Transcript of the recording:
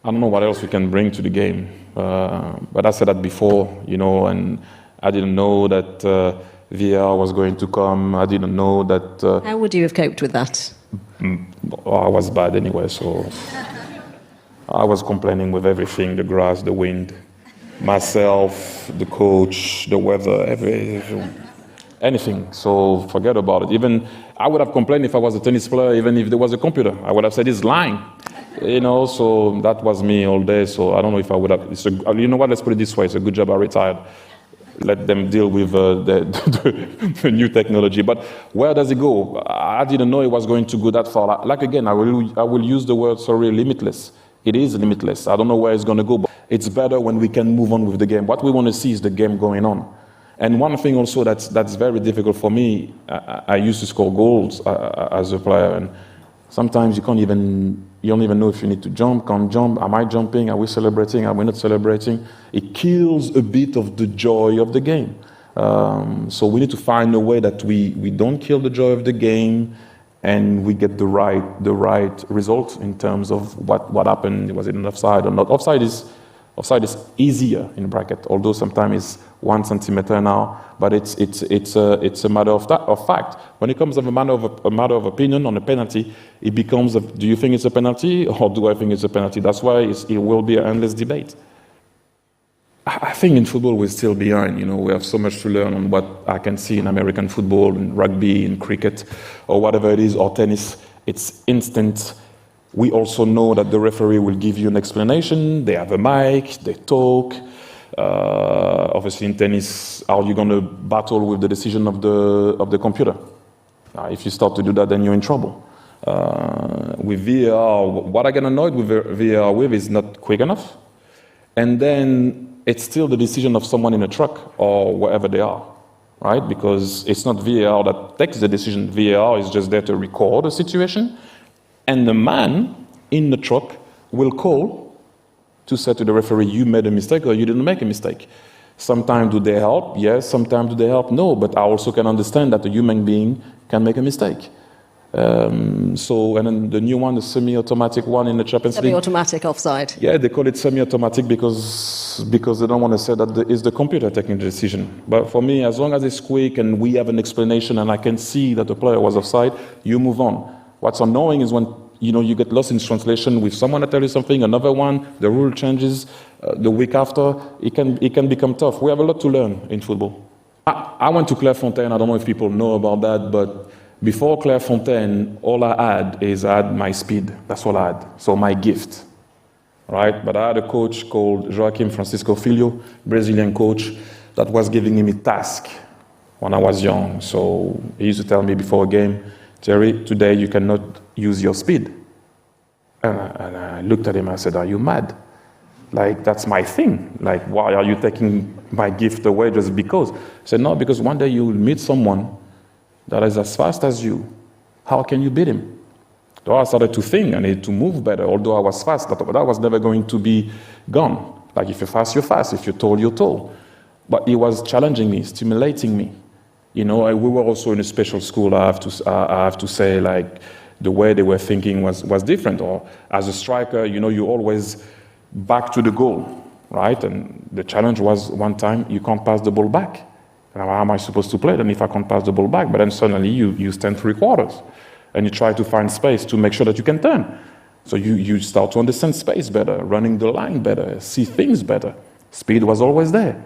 I don't know what else we can bring to the game. But I said that before, and I didn't know that VAR was going to come. I didn't know that... How would you have coped with that? I was bad anyway, so... I was complaining with everything, the grass, the wind, myself, the coach, the weather, anything. So forget about it. Even I would have complained if I was a tennis player, even if there was a computer. I would have said he's lying. So that was me all day. So I don't know if I would have... you know what, let's put it this way. It's a good job I retired. Let them deal with the new technology. But where does it go? I didn't know it was going to go that far. Like again, I will use the word, limitless. It is limitless. I don't know where it's going to go, but it's better when we can move on with the game. What we want to see is the game going on. And one thing also that's very difficult for me, I used to score goals as a player, and sometimes you don't even know if you need to jump, can't jump, am I jumping, are we celebrating, are we not celebrating? It kills a bit of the joy of the game. So we need to find a way that we don't kill the joy of the game, and we get the right result in terms of what happened. Was it an offside or not? Offside is easier in bracket, although sometimes it's 1 centimeter now. But it's a matter of fact. When it comes to a matter of opinion on a penalty, it becomes do you think it's a penalty or do I think it's a penalty? That's why it will be an endless debate. I think in football we're still behind. We have so much to learn on what I can see in American football, in rugby, in cricket, or whatever it is, or tennis. It's instant. We also know that the referee will give you an explanation. They have a mic, they talk. Obviously in tennis, are you going to battle with the decision of the computer? If you start to do that, then you're in trouble. With VAR, what I get annoyed with VAR with is not quick enough. And then it's still the decision of someone in a truck or wherever they are, right? Because it's not VAR that takes the decision. VAR is just there to record a situation. And the man in the truck will call to say to the referee, you made a mistake or you didn't make a mistake. Sometimes do they help? Yes. Sometimes do they help? No. But I also can understand that a human being can make a mistake. And then the new one, the semi-automatic one in the Champions League. Semi-automatic offside. Yeah, they call it semi-automatic because they don't want to say that it's the computer taking the decision. But for me, as long as it's quick and we have an explanation and I can see that the player was offside, you move on. What's annoying is when you get lost in translation with someone that tells you something, another one, the rule changes the week after. It can become tough. We have a lot to learn in football. I went to Clairefontaine. I don't know if people know about that, but before Clairefontaine, all I had my speed. That's all I had. So my gift, right? But I had a coach called Joaquim Francisco Filho, Brazilian coach, that was giving me a task when I was young. So he used to tell me before a game, Thierry, today you cannot use your speed. And I looked at him and I said, are you mad? Like, that's my thing. Like, why are you taking my gift away just because? I said, no, because one day you will meet someone that is as fast as you. How can you beat him? So I started to think I needed to move better, although I was fast, but that was never going to be gone. Like, if you're fast, you're fast. If you're tall, you're tall. But he was challenging me, stimulating me. We were also in a special school, I have to say, like, the way they were thinking was different. Or as a striker, you always back to the goal, right? And the challenge was one time, you can't pass the ball back. And how am I supposed to play then if I can't pass the ball back? But then suddenly you stand 3/4 and you try to find space to make sure that you can turn. So you start to understand space better, running the line better, see things better. Speed was always there.